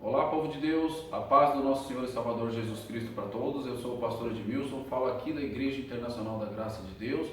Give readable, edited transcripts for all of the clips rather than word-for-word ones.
Olá, povo de Deus, a paz do nosso Senhor e Salvador Jesus Cristo para todos. Eu sou o pastor Edmilson, falo aqui da Igreja Internacional da Graça de Deus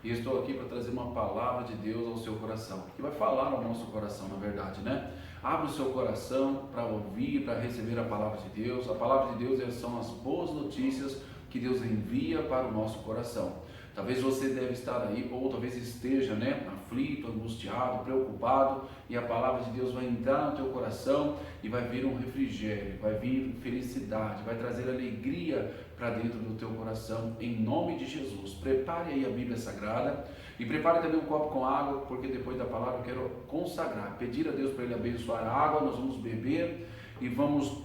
e estou aqui para trazer uma palavra de Deus ao seu coração, que vai falar ao nosso coração, na verdade, né? Abre o seu coração para ouvir, para receber a palavra de Deus. A palavra de Deus são as boas notícias que Deus envia para o nosso coração. Talvez você deve estar aí, ou talvez esteja, aflito, angustiado, preocupado, e a palavra de Deus vai entrar no teu coração e vai vir um refrigério, vai vir felicidade, vai trazer alegria para dentro do teu coração, em nome de Jesus. Prepare aí a Bíblia Sagrada e prepare também um copo com água, porque depois da palavra eu quero consagrar, pedir a Deus para Ele abençoar a água. Nós vamos beber e vamos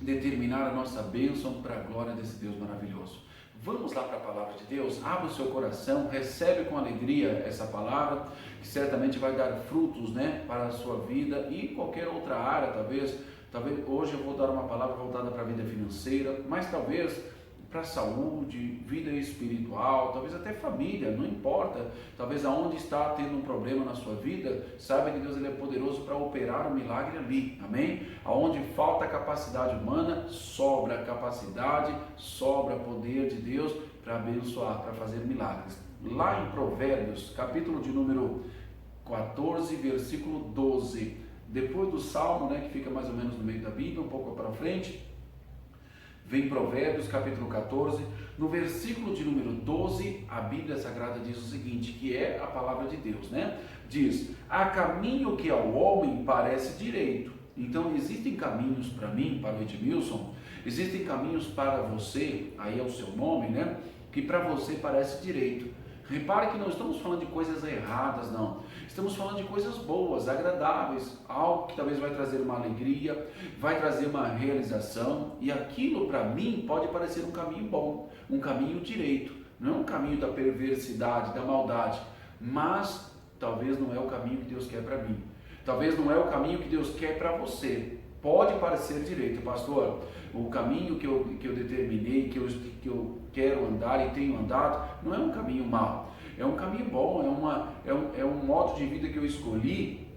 determinar a nossa bênção para a glória desse Deus maravilhoso. Vamos lá para a palavra de Deus. Abra o seu coração, recebe com alegria essa palavra, que certamente vai dar frutos, para a sua vida e qualquer outra área. Talvez hoje eu vou dar uma palavra voltada para a vida financeira, mas talvez para a saúde, vida espiritual, talvez até família, não importa. Talvez aonde está tendo um problema na sua vida, saiba que Deus ele é poderoso para operar um milagre ali, amém? Aonde falta capacidade humana, sobra capacidade, sobra poder de Deus para abençoar, para fazer milagres. Lá em Provérbios, capítulo de número 14, versículo 12, depois do Salmo, que fica mais ou menos no meio da Bíblia, um pouco para frente, vem Provérbios, capítulo 14, no versículo de número 12, a Bíblia Sagrada diz o seguinte, que é a palavra de Deus, Diz, há caminho que ao homem parece direito. Então existem caminhos para mim, para o Edmilson, existem caminhos para você, aí é o seu nome, que para você parece direito. Repare que não estamos falando de coisas erradas, não. Estamos falando de coisas boas, agradáveis, algo que talvez vai trazer uma alegria, vai trazer uma realização, e aquilo para mim pode parecer um caminho bom, um caminho direito, não é um caminho da perversidade, da maldade, mas talvez não é o caminho que Deus quer para mim, talvez não é o caminho que Deus quer para você. Pode parecer direito, pastor, o caminho que eu determinei, que eu quero andar e tenho andado, não é um caminho mau, é um caminho bom, é um modo de vida que eu escolhi,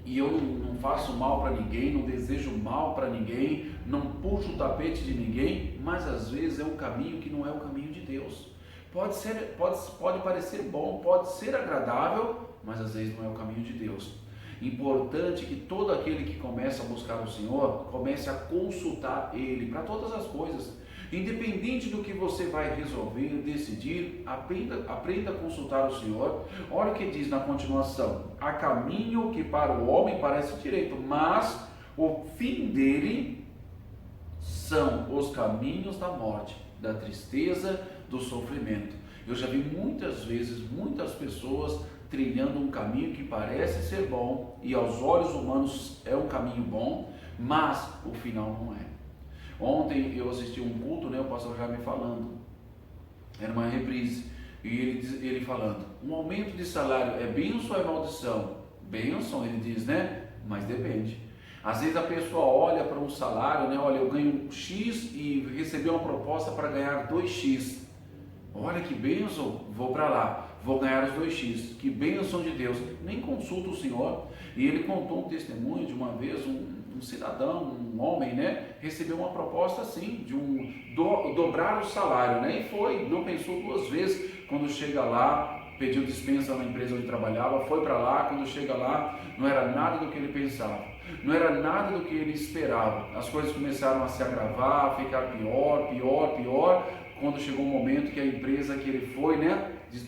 e eu não faço mal para ninguém, não desejo mal para ninguém, não puxo o tapete de ninguém, mas às vezes é um caminho que não é o caminho de Deus. Pode parecer bom, pode ser agradável, mas às vezes não é o caminho de Deus. Importante que todo aquele que começa a buscar o Senhor, comece a consultar Ele para todas as coisas. Independente do que você vai resolver, decidir, aprenda a consultar o Senhor. Olha o que diz na continuação: há caminho que para o homem parece direito, mas o fim dele são os caminhos da morte, da tristeza, do sofrimento. Eu já vi muitas vezes, muitas pessoas trilhando um caminho que parece ser bom e aos olhos humanos é um caminho bom, mas o final não é. Ontem eu assisti um culto, o pastor já me falando, era uma reprise, e ele falando, um aumento de salário é bênção ou é maldição? Bênção, ele diz, mas depende. Às vezes a pessoa olha para um salário, olha, eu ganho X e recebi uma proposta para ganhar 2X. Olha que bênção, vou para lá, vou ganhar os 2X, que bênção de Deus. Nem consulta o Senhor. E ele contou um testemunho de uma vez, um cidadão, um homem, recebeu uma proposta assim, de dobrar o salário, e foi, não pensou duas vezes. Quando chega lá, pediu dispensa na empresa onde trabalhava, foi para lá, quando chega lá, não era nada do que ele pensava, não era nada do que ele esperava. As coisas começaram a se agravar, a ficar pior, quando chegou um momento que a empresa que ele foi,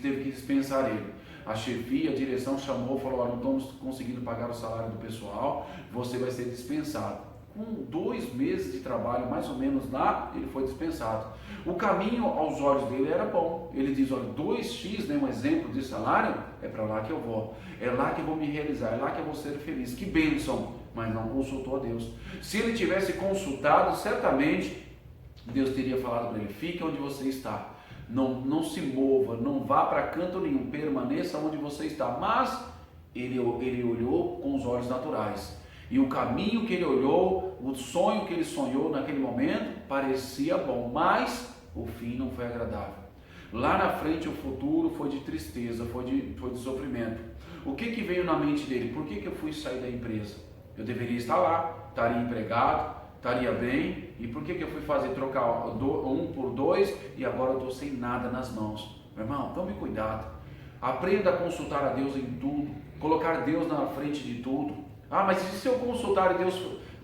teve que dispensar ele. A chefia, a direção chamou, falou, não estamos conseguindo pagar o salário do pessoal, você vai ser dispensado. Com 2 meses de trabalho, mais ou menos lá, ele foi dispensado. O caminho aos olhos dele era bom. Ele diz, olha, 2X, um exemplo de salário, é para lá que eu vou. É lá que eu vou me realizar, é lá que eu vou ser feliz. Que bênção! Mas não consultou a Deus. Se ele tivesse consultado, certamente Deus teria falado para ele, fique onde você está, não se mova, não vá para canto nenhum, permaneça onde você está. Mas ele olhou com os olhos naturais, e o caminho que ele olhou, o sonho que ele sonhou naquele momento, parecia bom, mas o fim não foi agradável. Lá na frente o futuro foi de tristeza, foi de sofrimento. O que veio na mente dele? Por que eu fui sair da empresa? Eu deveria estar lá, estaria empregado, estaria bem. E por que eu fui trocar um por dois e agora eu estou sem nada nas mãos? Meu irmão, tome cuidado. Aprenda a consultar a Deus em tudo, colocar Deus na frente de tudo. Ah, mas e se eu consultar e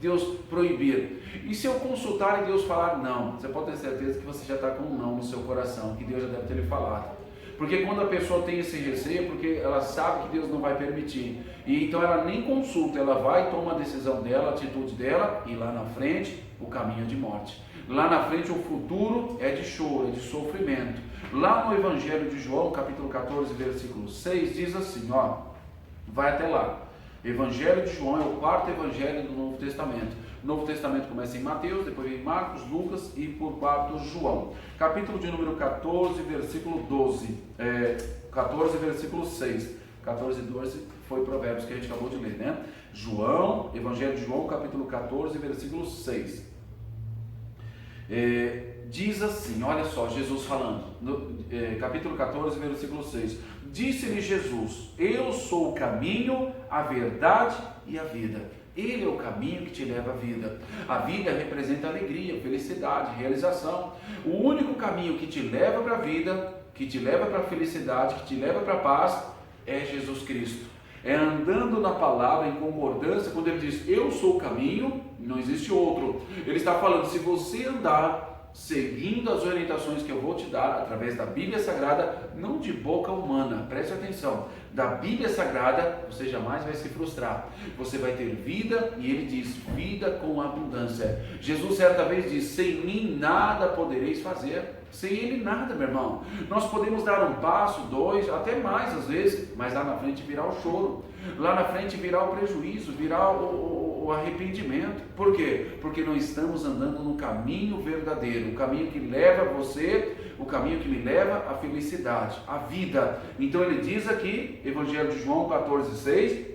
Deus proibir? E se eu consultar e Deus falar não? Você pode ter certeza que você já está com um não no seu coração, que Deus já deve ter lhe falado. Porque quando a pessoa tem esse receio, porque ela sabe que Deus não vai permitir, e então ela nem consulta, ela vai, toma a decisão dela, a atitude dela, e lá na frente o caminho é de morte. Lá na frente o futuro é de choro, é de sofrimento. Lá no Evangelho de João, capítulo 14, versículo 6, diz assim, ó, vai até lá. Evangelho de João é o quarto evangelho do Novo Testamento. O Novo Testamento começa em Mateus, depois vem Marcos, Lucas e por quarto João. Capítulo de número 14, versículo 12. 14, versículo 6. 14 e 12 foi Provérbios que a gente acabou de ler, né? João, Evangelho de João, capítulo 14, versículo 6. Diz assim, olha só, Jesus falando, capítulo 14, versículo 6. Disse-lhe Jesus, eu sou o caminho, a verdade e a vida. Ele é o caminho que te leva à vida. A vida representa alegria, felicidade, realização. O único caminho que te leva para a vida, que te leva para a felicidade, que te leva para a paz, é Jesus Cristo. É andando na palavra em concordância, quando ele diz, eu sou o caminho, não existe outro. Ele está falando, se você andar seguindo as orientações que eu vou te dar através da Bíblia Sagrada, não de boca humana, preste atenção, da Bíblia Sagrada, você jamais vai se frustrar, você vai ter vida, e ele diz, vida com abundância. Jesus certa vez diz, sem mim nada podereis fazer, sem ele nada, meu irmão. Nós podemos dar um passo, dois, até mais às vezes, mas lá na frente virá o choro, lá na frente virá o prejuízo, virá o arrependimento. Por quê? Porque não estamos andando no caminho verdadeiro, o caminho que leva você, o caminho que me leva à felicidade, à vida. Então ele diz aqui, Evangelho de João 14, 6,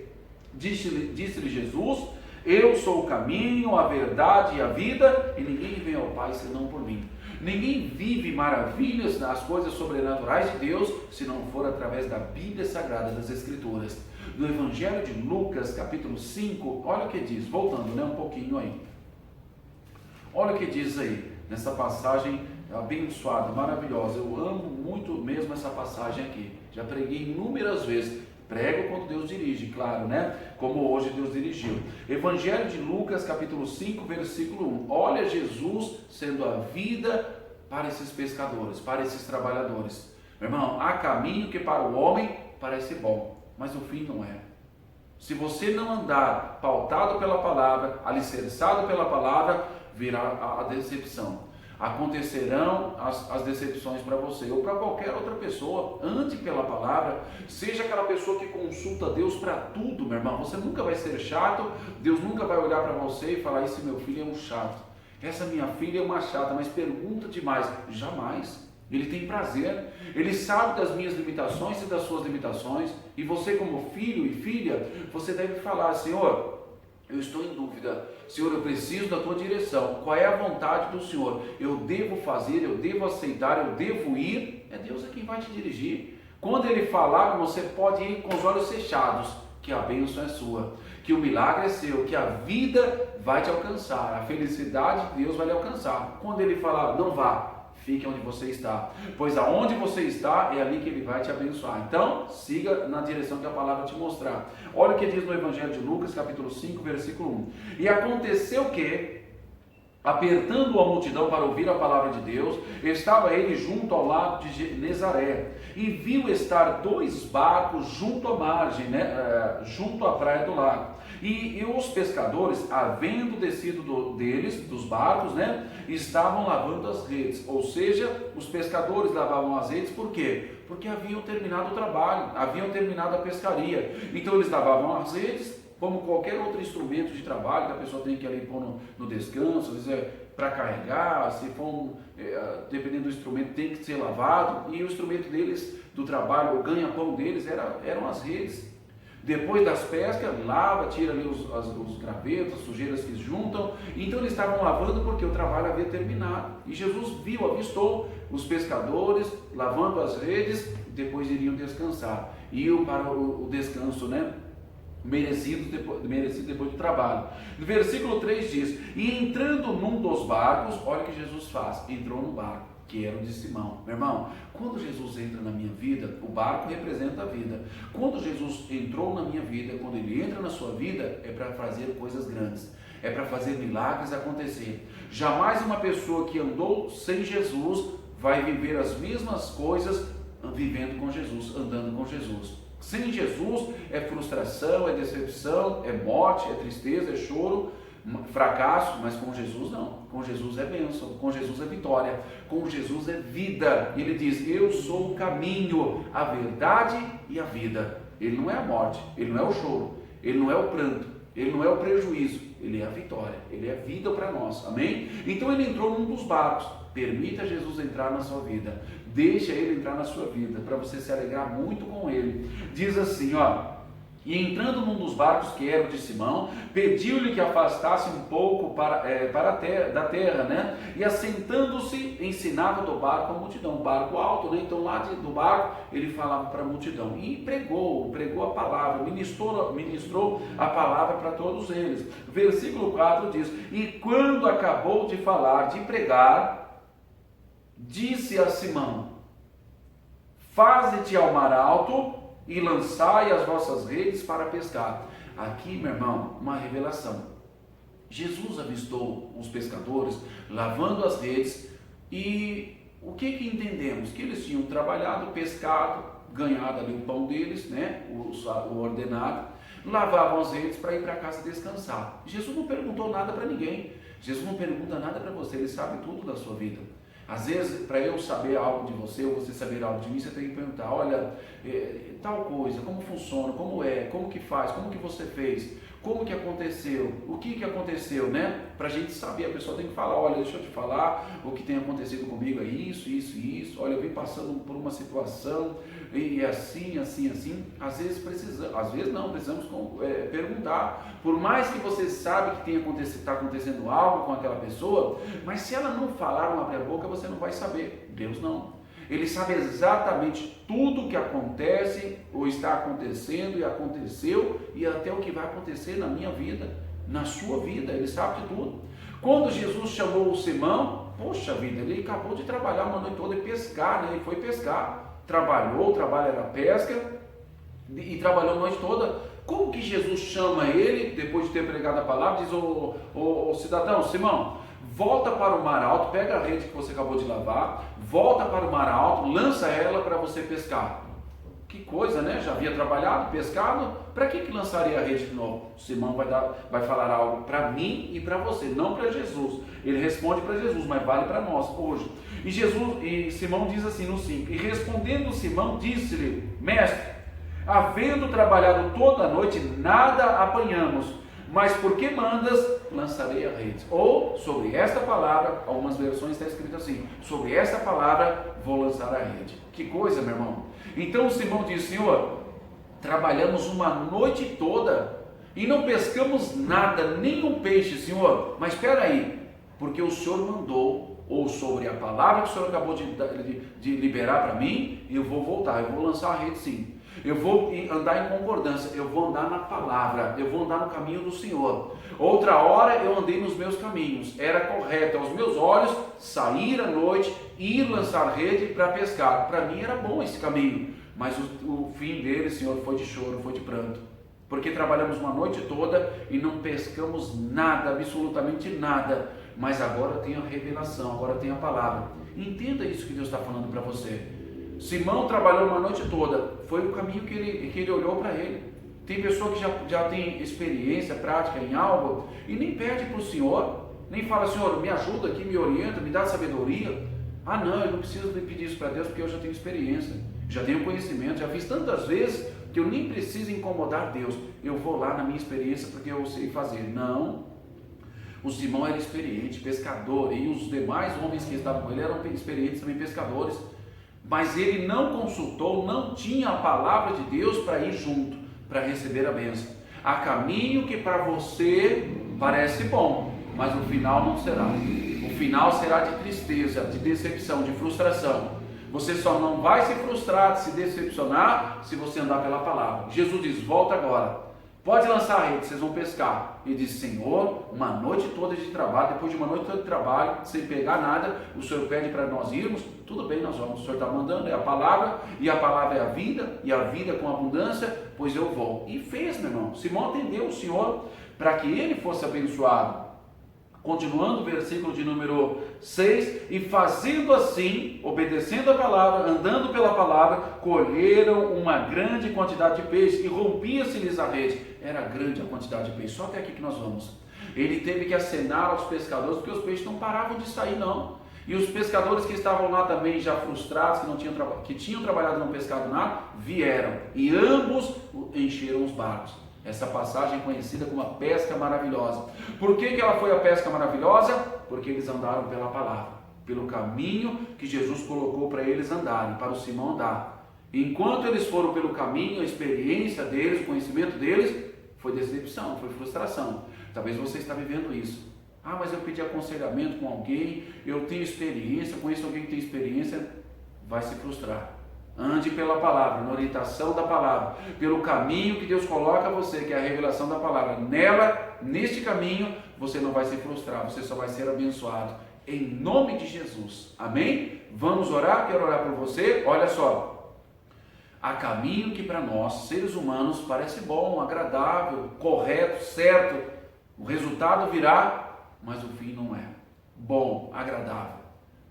disse-lhe Jesus, eu sou o caminho, a verdade e a vida, e ninguém vem ao Pai senão por mim. Ninguém vive maravilhas nas coisas sobrenaturais de Deus se não for através da Bíblia Sagrada, das Escrituras. No Evangelho de Lucas, capítulo 5, olha o que diz, voltando um pouquinho aí. Olha o que diz aí, nessa passagem abençoada, maravilhosa. Eu amo muito mesmo essa passagem aqui. Já preguei inúmeras vezes. Prego quando Deus dirige, claro, né? Como hoje Deus dirigiu. Evangelho de Lucas, capítulo 5, versículo 1. Olha Jesus sendo a vida para esses pescadores, para esses trabalhadores. Meu irmão, há caminho que para o homem parece bom, mas o fim não é. Se você não andar pautado pela palavra, alicerçado pela palavra, virá a decepção. Acontecerão as decepções para você ou para qualquer outra pessoa. Ande pela palavra, seja aquela pessoa que consulta Deus para tudo, meu irmão. Você nunca vai ser chato, Deus nunca vai olhar para você e falar, esse meu filho é um chato, essa minha filha é uma chata, mas pergunta demais. Jamais. Ele tem prazer, ele sabe das minhas limitações e das suas limitações, e você como filho e filha, você deve falar, Senhor, eu estou em dúvida, Senhor, eu preciso da tua direção, qual é a vontade do Senhor, eu devo fazer, eu devo aceitar, eu devo ir, é Deus quem vai te dirigir. Quando Ele falar, você pode ir com os olhos fechados, que a bênção é sua, que o milagre é seu, que a vida vai te alcançar, a felicidade de Deus vai lhe alcançar. Quando Ele falar, não vá, fique onde você está, pois aonde você está é ali que Ele vai te abençoar. Então, siga na direção que a palavra te mostrar. Olha o que diz no Evangelho de Lucas, capítulo 5, versículo 1. E aconteceu que, apertando a multidão para ouvir a palavra de Deus, estava ele junto ao lago de Genezaré, e viu estar 2 barcos junto à margem, junto à praia do lago. E os pescadores, havendo descido dos barcos, estavam lavando as redes. Ou seja, os pescadores lavavam as redes, por quê? Porque haviam terminado o trabalho, haviam terminado a pescaria. Então eles lavavam as redes, como qualquer outro instrumento de trabalho que a pessoa tem que ali pôr no descanso, às vezes para carregar, se for, dependendo do instrumento, tem que ser lavado. E o instrumento deles, do trabalho, o ganha-pão deles, eram as redes. Depois das pescas, lava, tira ali os gravetos, as sujeiras que juntam. Então eles estavam lavando porque o trabalho havia terminado. E Jesus avistou os pescadores lavando as redes, depois iriam descansar. Iam para o descanso, merecido depois do trabalho. No versículo 3 diz: e entrando num dos barcos, olha o que Jesus faz, entrou no barco, que era o de Simão. Meu irmão, quando Jesus entra na minha vida, o barco representa a vida. Quando Jesus entrou na minha vida, quando ele entra na sua vida, é para fazer coisas grandes, é para fazer milagres acontecer. Jamais uma pessoa que andou sem Jesus vai viver as mesmas coisas vivendo com Jesus, andando com Jesus. Sem Jesus é frustração, é decepção, é morte, é tristeza, é choro, fracasso, mas com Jesus não. Com Jesus é bênção, com Jesus é vitória, com Jesus é vida. Ele diz: eu sou o caminho, a verdade e a vida. Ele não é a morte, ele não é o choro, ele não é o pranto, ele não é o prejuízo, ele é a vitória, ele é vida para nós, amém? Então ele entrou num dos barcos. Permita Jesus entrar na sua vida, deixa ele entrar na sua vida, para você se alegrar muito com ele. Diz assim, ó: e entrando num dos barcos, que era o de Simão, pediu-lhe que afastasse um pouco da terra, né? E assentando-se, ensinava do barco a multidão. Barco alto, né? Então lá do barco ele falava para a multidão e pregou a palavra, ministrou a palavra para todos eles. Versículo 4 diz: e quando acabou de falar, de pregar, disse a Simão: faze-te ao mar alto e lançai as vossas redes para pescar. Aqui, meu irmão, uma revelação. Jesus avistou os pescadores lavando as redes e o que entendemos? Que eles tinham trabalhado, pescado, ganhado ali o pão deles, né? O ordenado, lavavam as redes para ir para casa descansar. Jesus não perguntou nada para ninguém. Jesus não pergunta nada para você, ele sabe tudo da sua vida. Às vezes, para eu saber algo de você, ou você saber algo de mim, você tem que perguntar: olha, tal coisa, como funciona, como é, como que faz, como que você fez, como que aconteceu, o que aconteceu, né? Para a gente saber, a pessoa tem que falar: olha, deixa eu te falar, o que tem acontecido comigo é isso, isso e isso, olha, eu vim passando por uma situação, e assim. Às vezes precisamos perguntar, por mais que você saiba que está acontecendo algo com aquela pessoa, mas se ela não falar, não abrir a boca, você não vai saber. Deus não. Ele sabe exatamente tudo o que acontece, ou está acontecendo e aconteceu, e até o que vai acontecer na minha vida, na sua vida, ele sabe de tudo. Quando Jesus chamou o Simão, poxa vida, ele acabou de trabalhar uma noite toda e pescar, né? Ele foi pescar. O trabalho era pesca, e trabalhou a noite toda. Como que Jesus chama ele, depois de ter pregado a palavra, diz: ô cidadão, Simão, volta para o mar alto, pega a rede que você acabou de lavar, volta para o mar alto, lança ela para você pescar. Que coisa, né? Já havia trabalhado, pescado, para que lançaria a rede de novo? Simão vai falar algo para mim e para você, não para Jesus. Ele responde para Jesus, mas vale para nós hoje. E Simão diz assim no 5: e respondendo Simão, disse-lhe: mestre, havendo trabalhado toda a noite, nada apanhamos, mas porque mandas, lançarei a rede. Ou, sobre esta palavra, algumas versões está escrito assim: sobre esta palavra vou lançar a rede. Que coisa, meu irmão. Então Simão disse: Senhor, trabalhamos uma noite toda e não pescamos nada, nem um peixe, Senhor. Mas espera aí, porque o Senhor mandou, ou sobre a palavra que o Senhor acabou de liberar para mim, eu vou voltar, eu vou lançar a rede sim. Eu vou andar em concordância, eu vou andar na palavra, eu vou andar no caminho do Senhor. Outra hora eu andei nos meus caminhos, era correto aos meus olhos sair à noite, ir lançar rede para pescar. Para mim era bom esse caminho, mas o fim dele, Senhor, foi de choro, foi de pranto. Porque trabalhamos uma noite toda e não pescamos nada, absolutamente nada. Mas agora tem a revelação, agora tem a palavra. Entenda isso que Deus está falando para você. Simão trabalhou uma noite toda, foi o caminho que ele olhou para ele. Tem pessoa que já tem experiência, prática em algo, e nem pede para o Senhor, nem fala: Senhor, me ajuda aqui, me orienta, me dá sabedoria. Ah não, eu não preciso pedir isso para Deus, porque eu já tenho experiência, já tenho conhecimento, já fiz tantas vezes, que eu nem preciso incomodar Deus, eu vou lá na minha experiência, porque eu sei fazer. Não, o Simão era experiente, pescador, e os demais homens que estavam com ele eram experientes também, pescadores. Mas ele não consultou, não tinha a palavra de Deus para ir junto, para receber a bênção. Há caminho que para você parece bom, mas o final não será. O final será de tristeza, de decepção, de frustração. Você só não vai se frustrar, se decepcionar, se você andar pela palavra. Jesus diz: volta agora. pode lançar a rede, vocês vão pescar. Ele disse, Senhor, uma noite toda de trabalho, depois de uma noite toda de trabalho, sem pegar nada, o Senhor pede para nós irmos, tudo bem, nós vamos, o Senhor está mandando, é a palavra, e a palavra é a vida, e a vida com abundância, pois eu vou. E fez, meu irmão. Simão atendeu o Senhor para que ele fosse abençoado. Continuando o versículo de número 6, e fazendo assim, obedecendo a palavra, andando pela palavra, colheram uma grande quantidade de peixe, e rompia-se-lhes a rede. Era grande a quantidade de peixe, só até aqui que nós vamos. Ele teve que acenar aos pescadores, porque os peixes não paravam de sair não. E os pescadores que estavam lá também já frustrados, que tinham trabalhado e não pescado nada, vieram, e ambos encheram os barcos. Essa passagem é conhecida como a pesca maravilhosa. Por que ela foi a pesca maravilhosa? Porque eles andaram pela palavra, pelo caminho que Jesus colocou para eles andarem, para o Simão andar. Enquanto eles foram pelo caminho, a experiência deles, o conhecimento deles, foi decepção, foi frustração. Talvez você está vivendo isso. Ah, mas eu pedi aconselhamento com alguém, eu tenho experiência, conheço alguém que tem experiência, vai se frustrar. Ande pela palavra, na orientação da palavra, pelo caminho que Deus coloca a você, que é a revelação da palavra. Nela, neste caminho, você não vai se frustrar, você só vai ser abençoado. Em nome de Jesus. Amém? Vamos orar? Quero orar por você. Olha só. Há caminho que para nós, seres humanos, parece bom, agradável, correto, certo. O resultado virá, mas o fim não é bom, agradável.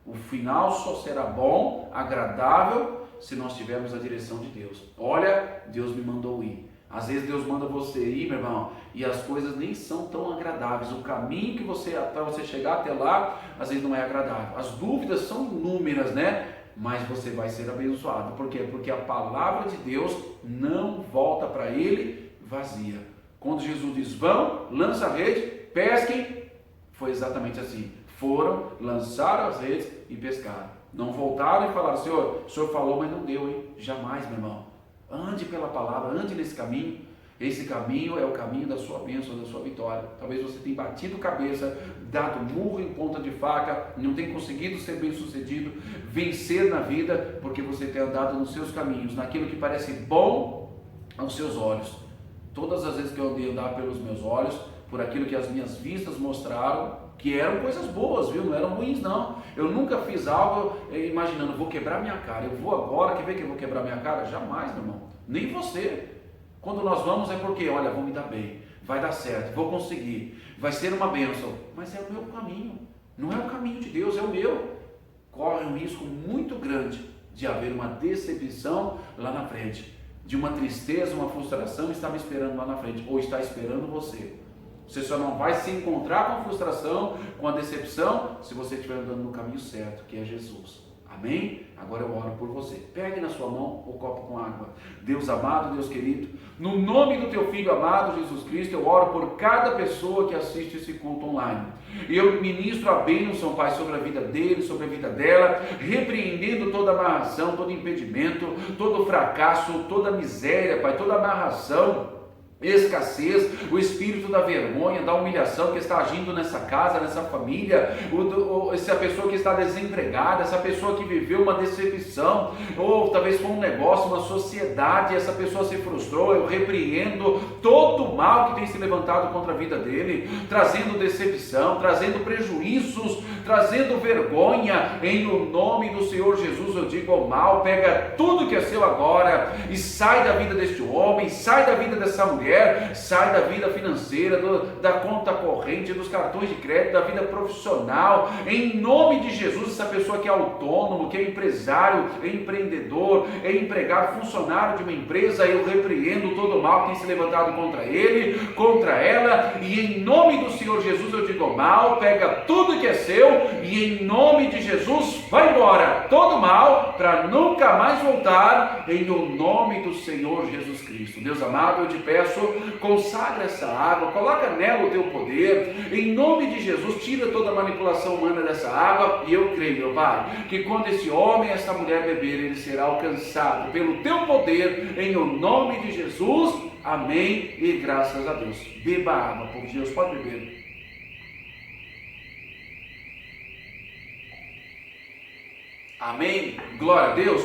O final só será bom, agradável, se nós tivermos a direção de Deus. Olha, Deus me mandou ir. Às vezes Deus manda você ir, meu irmão, e as coisas nem são tão agradáveis. O caminho que para você chegar até lá, às vezes não é agradável. As dúvidas são inúmeras, né? Mas você vai ser abençoado. Por quê? Porque a palavra de Deus não volta para ele vazia. Quando Jesus diz, vão, lança a rede, pesquem, foi exatamente assim. Foram, lançaram as redes e pescaram. Não voltaram e falaram, Senhor, o Senhor falou, mas não deu, hein? Jamais, meu irmão. Ande pela palavra, ande nesse caminho. Esse caminho é o caminho da sua bênção, da sua vitória. Talvez você tenha batido cabeça, dado murro em ponta de faca, não tenha conseguido ser bem sucedido, vencer na vida, porque você tem andado nos seus caminhos, naquilo que parece bom aos seus olhos. Todas as vezes que eu andei andar pelos meus olhos, por aquilo que as minhas vistas mostraram, que eram coisas boas, viu? Não eram ruins, não. Eu nunca fiz algo imaginando, vou quebrar minha cara, eu vou agora, quer ver que eu vou quebrar minha cara? Jamais, meu irmão. Nem você. Quando nós vamos é porque, olha, vou me dar bem, vai dar certo, vou conseguir, vai ser uma bênção. Mas é o meu caminho, não é o caminho de Deus, é o meu. Corre um risco muito grande de haver uma decepção lá na frente, de uma tristeza, uma frustração está me esperando lá na frente, ou está esperando você. Você só não vai se encontrar com a frustração, com a decepção, se você estiver andando no caminho certo, que é Jesus. Amém? Agora eu oro por você. Pegue na sua mão o copo com água. Deus amado, Deus querido, no nome do teu Filho amado, Jesus Cristo, eu oro por cada pessoa que assiste esse culto online. E eu ministro a bênção, Pai, sobre a vida dele, sobre a vida dela, repreendendo toda amarração, todo impedimento, todo fracasso, toda miséria, Pai, toda amarração, escassez, o espírito da vergonha, da humilhação que está agindo nessa casa, nessa família, essa pessoa que está desempregada, essa pessoa que viveu uma decepção, ou talvez foi um negócio, uma sociedade, essa pessoa se frustrou. Eu repreendo todo o mal que tem se levantado contra a vida dele, trazendo decepção, trazendo prejuízos, trazendo vergonha. Em o nome do Senhor Jesus eu digo ao mal, pega tudo que é seu agora e sai da vida deste homem, sai da vida dessa mulher, sai da vida financeira, da conta corrente, dos cartões de crédito, da vida profissional. Em nome de Jesus, essa pessoa que é autônomo, que é empresário, é empreendedor, é empregado, funcionário de uma empresa, eu repreendo todo o mal que tem se levantado contra ele, contra ela, e em nome do Senhor Jesus eu digo ao mal, pega tudo que é seu e em nome de Jesus vai embora todo mal, para nunca mais voltar, em o nome do Senhor Jesus Cristo. Deus amado, eu te peço, consagra essa água, coloca nela o teu poder, em nome de Jesus, tira toda a manipulação humana dessa água, e eu creio, meu Pai, que quando esse homem e essa mulher beber, ele será alcançado pelo teu poder, em o nome de Jesus, amém, e graças a Deus. Beba água, povo de Deus, pode beber. Amém, glória a Deus.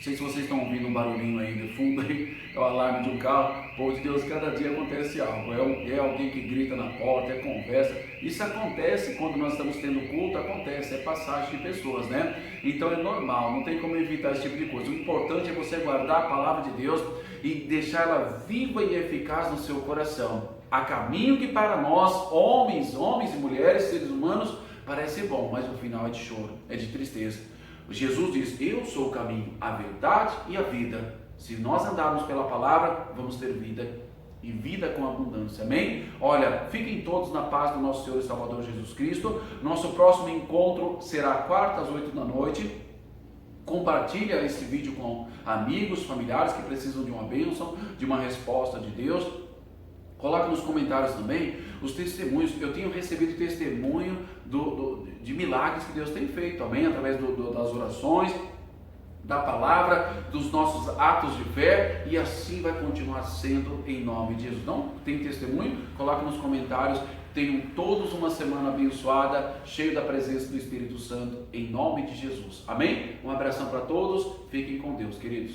sei se vocês estão ouvindo um barulhinho aí de fundo, aí, é o alarme de um carro. Pô, de Deus, cada dia acontece algo. É alguém que grita na porta, é conversa. Isso acontece quando nós estamos tendo culto, acontece, é passagem de pessoas, né? Então é normal, não tem como evitar esse tipo de coisa. O importante é você guardar a palavra de Deus e deixá-la viva e eficaz no seu coração. Há caminho que para nós, homens e mulheres, seres humanos, parece bom, mas o final é de choro, é de tristeza. Jesus diz: eu sou o caminho, a verdade e a vida. Se nós andarmos pela palavra, vamos ter vida, e vida com abundância, amém? Olha, fiquem todos na paz do nosso Senhor e Salvador Jesus Cristo. Nosso próximo encontro será quarta às 8 da noite. Compartilha esse vídeo com amigos, familiares que precisam de uma bênção, de uma resposta de Deus. Coloque nos comentários também os testemunhos. Eu tenho recebido testemunho de milagres que Deus tem feito, amém? Através das orações, da palavra, dos nossos atos de fé, e assim vai continuar sendo em nome de Jesus. Não tem testemunho? Coloque nos comentários. Tenham todos uma semana abençoada, cheio da presença do Espírito Santo, em nome de Jesus, amém? Um abração para todos, fiquem com Deus, queridos.